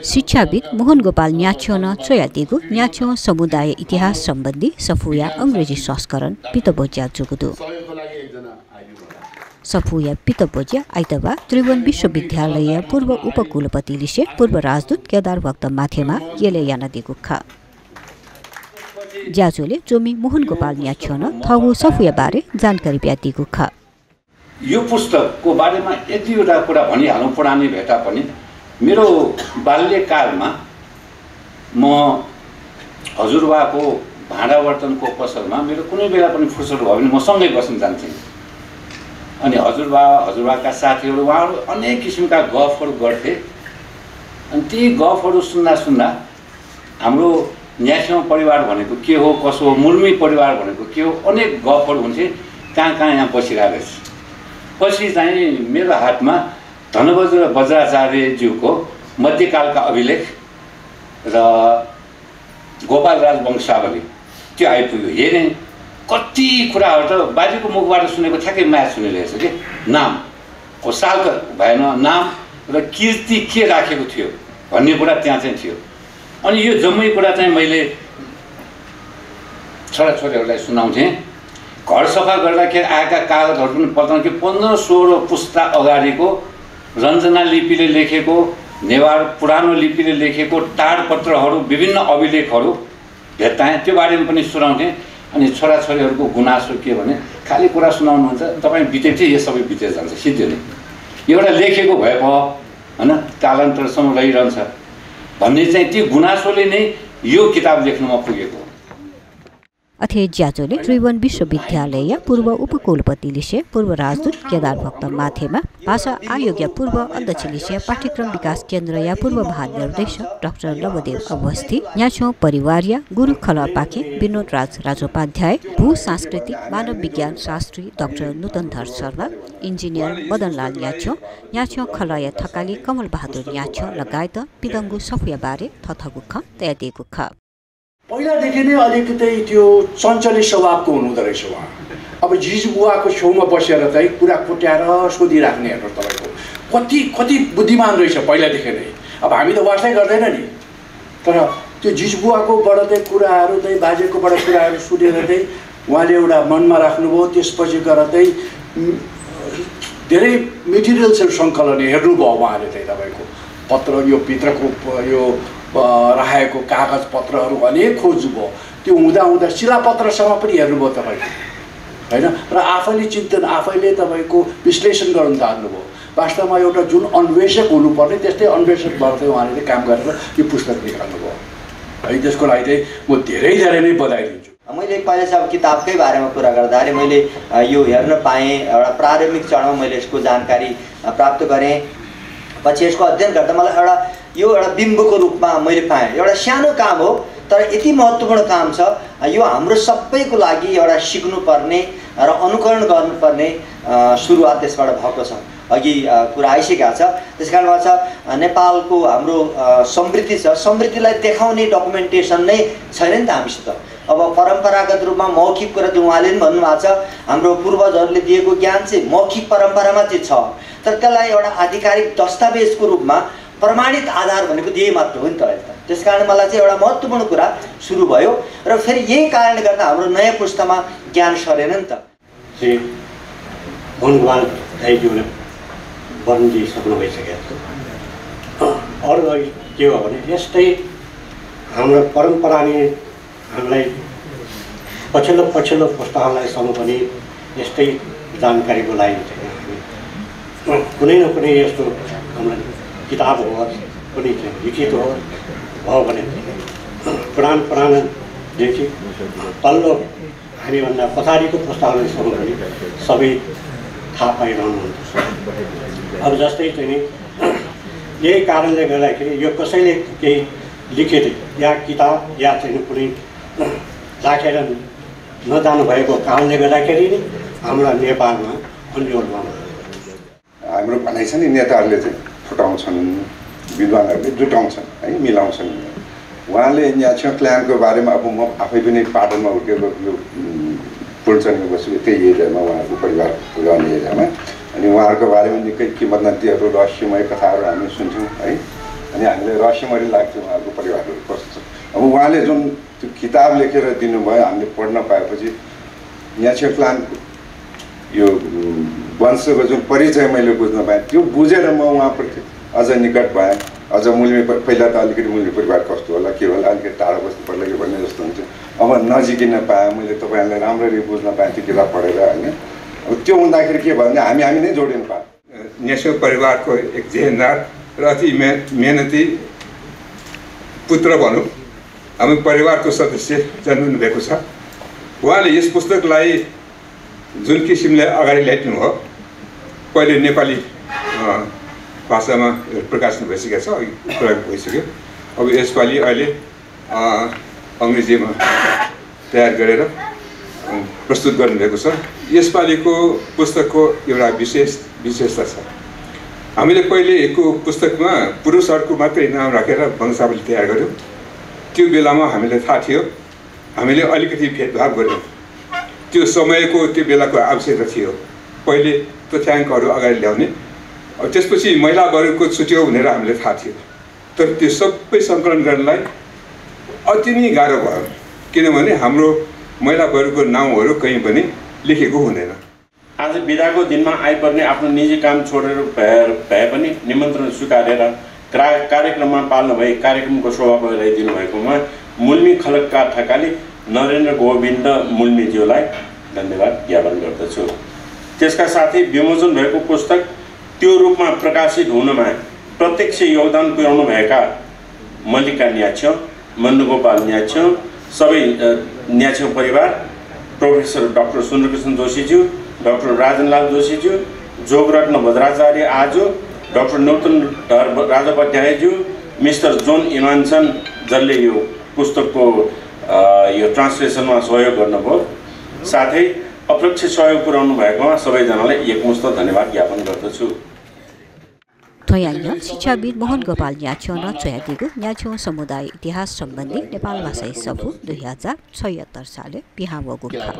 शिक्षाविद मोहन गोपाल न्याछ्योन चोयातेगु न्याछ्यो समुदाय इतिहास सम्बन्धी सफुया अंग्रेजी संस्करण पितबोज्या जुगुदु सफुया पितबोज्या आइतबार त्रिभुवन विश्वविद्यालय पूर्व उपकुलपति लिसे पूर्व राजदूत केदार भक्त माथेमा येले याना दिगुखा ज्याजोले जोमी मोहन गोपाल न्याछ्योन थगु सफुया बारे जानकारी ब्यातिगु खा यो पुस्तकको बारेमा यतिवटा कुरा भनिहालौँ पुरानै भेटा पनि मेरो बाल्यकालमा म हजुरबाको भाँडा बर्तनको पसलमा मेरो कुनै बेला पनि फुर्सद भयो भने म सँगै बस्न जान्थेँ अनि हजुरबाका साथीहरू उहाँहरू अनेक किसिमका गफहरू गर्थे अनि ती गफहरू सुन्दा सुन्दा हाम्रो न्याछ्यो परिवार भनेको के हो कसो हो मुर्मी परिवार भनेको के हो अनेक गफहरू हुन्थे कहाँ यहाँ बसिरहेको छ पछि चाहिँ मेरो हातमा धनबज्र वज्राचार्यज्यूको मध्यकालका अभिलेख र गोपाल राज वंशावली त्यो आइपुग्यो हेरेँ कति कुराहरू त बाजेको मुखबाट सुनेको ठ्याक्कै म्याच सुनिरहेछ कि नाम हो साल त भएन नाम र कीर्ति के राखेको थियो भन्ने कुरा त्यहाँ चाहिँ थियो अनि यो जम्मै कुरा चाहिँ मैले छोराछोरीहरूलाई सुनाउँथेँ घर सफा गर्दाखेरि आएका कागजहरू पनि पल्टाउनु कि 15-16 पुस्ता अगाडिको रञ्जना लिपिले लेखेको नेवार पुरानो लिपिले लेखेको ताडपत्रहरू विभिन्न अभिलेखहरू भेट्टाएँ त्यो बारेमा पनि सुनाउँथेँ अनि छोराछोरीहरूको गुनासो के भने खाली कुरा सुनाउनुहुन्छ तपाईँ बितेपछि यो सबै बितेर जान्छ सिद्धि नै एउटा लेखेको भए भयो होइन कालान्तरसम्म रहिरहन्छ भन्ने चाहिँ त्यो गुनासोले नै यो किताब लेख्नमा पुगेको अथे ज्याजोले त्रिभुवन विश्वविद्यालय पूर्व उपकुलपति लिसे पूर्व राजदूत केदार भक्त माथेमा भाषा आयोग पूर्व अध्यक्ष लिसे पाठ्यक्रम विकास केन्द्र या पूर्व महानिर्देशक डाक्टर लवदेव अवस्थी न्याछ्यो परिवार या गुरु खला पाखे विनोद राज राजोपाध्याय भू सांस्कृतिक मानव विज्ञान शास्त्री डाक्टर नूतनधर शर्मा इन्जिनियर मदनलाल न्याछ्यो खलय थकाली कमल बहादुर न्याछ्यो लगायत पिदङ्गु सफुया बारे थथगुख तयादिएको ख पहिलादेखि नै अलिकति त्यो चञ्चली स्वभावको हुनुहुँदो रहेछ उहाँ अब जिजुबुवाको छेउमा बसेर चाहिँ कुरा कोट्याएर सोधिराख्ने हेर्नु तपाईँको कति बुद्धिमान रहेछ पहिलादेखि नै अब हामी त वास्तै गर्दैन नि तर त्यो जिजुबुवाकोबाट चाहिँ कुराहरू चाहिँ बाजेकोबाट कुराहरू सुनेर चाहिँ उहाँले एउटा मनमा राख्नुभयो त्यसपछि गएर चाहिँ धेरै मेटेरियल्सहरू सङ्कलन हेर्नुभयो उहाँले चाहिँ तपाईँको पत्र यो भित्रको यो राखेको कागज पत्रहरू अनेक खोज्नुभयो त्यो हुँदा शिलापत्रसम्म पनि हेर्नुभयो तपाईँको होइन र आफैले चिन्तन आफैले तपाईँको विश्लेषण गर्न थाल्नुभयो वास्तवमा एउटा जुन अन्वेषक हुनुपर्ने त्यस्तै अन्वेषक भएर चाहिँ उहाँले चाहिँ काम गरेर यो पुस्तक निकाल्नुभयो है त्यसको लागि चाहिँ म धेरै नै बधाई दिन्छु मैले पहिला चाहिँ अब किताबकै बारेमा कुरा गर्दाखेरि मैले यो हेर्न पाएँ एउटा प्रारम्भिक चरणमा मैले यसको जानकारी प्राप्त गरेँ पछि यसको अध्ययन गर्दा मलाई यो एउटा बिम्बको रूपमा मैले पाएँ एउटा सानो काम हो तर यति महत्त्वपूर्ण काम छ यो हाम्रो सबैको लागि एउटा सिक्नुपर्ने र अनुकरण गर्नुपर्ने सुरुवात त्यसबाट भएको छ अघि कुरा आइसकेको छ त्यसकारणमा छ नेपालको हाम्रो समृद्धि छ समृद्धिलाई देखाउने डकुमेन्टेसन नै छैन नि त हामीसित अब परम्परागत रूपमा मौखिक कुरा चाहिँ उहाँले पनि भन्नुभएको छ हाम्रो पूर्वजहरूले दिएको ज्ञान चाहिँ मौखिक परम्परामा चाहिँ छ तर त्यसलाई एउटा आधिकारिक दस्तावेजको रूपमा प्रमाणित आधार भनेको यही मात्र हो नि त अहिले त त्यसकारण मलाई चाहिँ एउटा महत्त्वपूर्ण कुरा सुरु भयो र फेरि यही कारणले गर्दा हाम्रो नयाँ पुस्तामा ज्ञान सरेन नि त श्री मोहन गोपाल दाइज्यूले वर्णन दिइसक्नु भइसकेको छ अरू के हो भने यस्तै हाम्रो परम्पराले हामीलाई पछिल्लो पुस्तालाईसम्म पनि यस्तै जानकारीको लागि चाहिँ हामी कुनै न कुनै यस्तो हाम्रो किताब होस् कुनै चाहिँ लिखित हो भयो भने पुराणदेखि तल्लो हामीभन्दा पछाडिको पुस्तालाईसम्म पनि सबै थाहा पाइरहनुहुन्छ अब जस्तै चाहिँ यही कारणले गर्दाखेरि यो कसैले केही लिखित या किताब या चाहिँ कुनै राखेर नजानु भएको कारणले गर्दाखेरि नै हाम्रा नेपालमा अन्यल गर्नु हाम्रो भनाइ छ नि नेताहरूले चाहिँ फुटाउँछन् विद्वानहरूले जुटाउँछन् है मिलाउँछन् उहाँले न्याछ्यो क्ल्यानको बारेमा अब म आफै पनि पाटनमा हुर्केको यो पुल्चनमा बसेको त्यही एरियामा उहाँहरूको परिवार रहने एरियामा अनि उहाँहरूको बारेमा निकै किंवदन्तीहरू रहस्यमय कथाहरू हामी सुन्छौँ है अनि हामीलाई रहस्यमय लाग्थ्यो उहाँहरूको परिवारहरू कस्तो छ। अब उहाँले जुन त्यो किताब लेखेर दिनुभयो हामीले पढ्न पाएपछि न्याछ्यो क्लानको यो वंशको जुन परिचय मैले बुझ्न पाएँ त्यो बुझेर म उहाँप्रति अझ निकट भएँ। अझ मुल्मी पहिला त अलिकति मुल्मी परिवार कस्तो होला के होला अलिकति टाढा बस्नु पर्ला कि भन्ने जस्तो हुन्छ। अब नजिकिन पाएँ मैले तपाईँहरूलाई राम्ररी बुझ्न पाएँ त्यो किताब पढेर होइन। अब त्यो हुँदाखेरि के भयो भने हामी नै जोडिनु पाएँ। न्याछ्यो परिवारको एक जेहेन्दार र अति मेहनती पुत्र भनौँ हामी परिवारको सदस्य जन्मिनु भएको छ। उहाँले यस पुस्तकलाई जुन किसिमले अगाडि ल्याइदिनु भयो पहिले नेपाली भाषामा प्रकाशन भइसकेको छ, अघि प्रयोग भइसक्यो। अब यसपालि अहिले अङ्ग्रेजीमा तयार गरेर प्रस्तुत गर्नुभएको छ। यसपालिको पुस्तकको एउटा विशेषता छ। हामीले पहिलेको पुस्तकमा पुरुषहरूको मात्रै नाम राखेर वंशावली तयार गऱ्यौँ। त्यो बेलामा हामीलाई थाहा थियो हामीले अलिकति भेदभाव गऱ्यौँ। त्यो समयको त्यो बेलाको आवश्यकता थियो पहिले तथ्याङ्कहरू अगाडि ल्याउने। त्यसपछि महिला वर्गको छुट्यो भनेर हामीलाई थाहा थियो। तर त्यो सबै सङ्कलन गर्नलाई अति नै गाह्रो भयो किनभने हाम्रो महिला वर्गको नाउँहरू कहीँ पनि लेखेको हुँदैन। आज बिदाको दिनमा आइपर्ने आफ्नो निजी काम छोडेर भए पनि निमन्त्रण स्वीकारेर कार्यक्रममा पाल्नु भए कार्यक्रमको शोभा बढाइदिनु भएकोमा मुल्मी खलकका ठकाली नरेन्द्र गोविन्द मुल्मीज्यूलाई धन्यवाद ज्ञापन गर्दछु। त्यसका साथै विमोचन भएको पुस्तक त्यो रूपमा प्रकाशित हुनमा प्रत्यक्ष योगदान पुर्याउनु भएका मल्लिका न्याछ्यो, मन्नुगोपाल न्याछ्यो, सबै न्याछ्यो परिवार, प्रोफेसर डाक्टर सुन्दरकृष्ण जोशीज्यू, डाक्टर राजनलाल जोशीज्यू, जोगरत्न भद्राचार्य आजु, डाक्टर नूतन राजोपाध्यायज्यू, मिस्टर जोन इमानसन जसले यो पुस्तकको यो ट्रान्सलेसनमा सहयोग गर्नुभयो, साथै अप्रत्यक्ष सहयोग पुर्याउनु भएकोमा सबैजनालाई एकमुष्ट धन्यवाद ज्ञापन गर्दछु। थयाङ्ग शिक्षाविद मोहन गोपाल न्याछ्यो न चयादिगु न्याछ्यो समुदाय इतिहास सम्बन्धी नेपाल भाषा सफु 2076 साले बिहाव गुम्खा।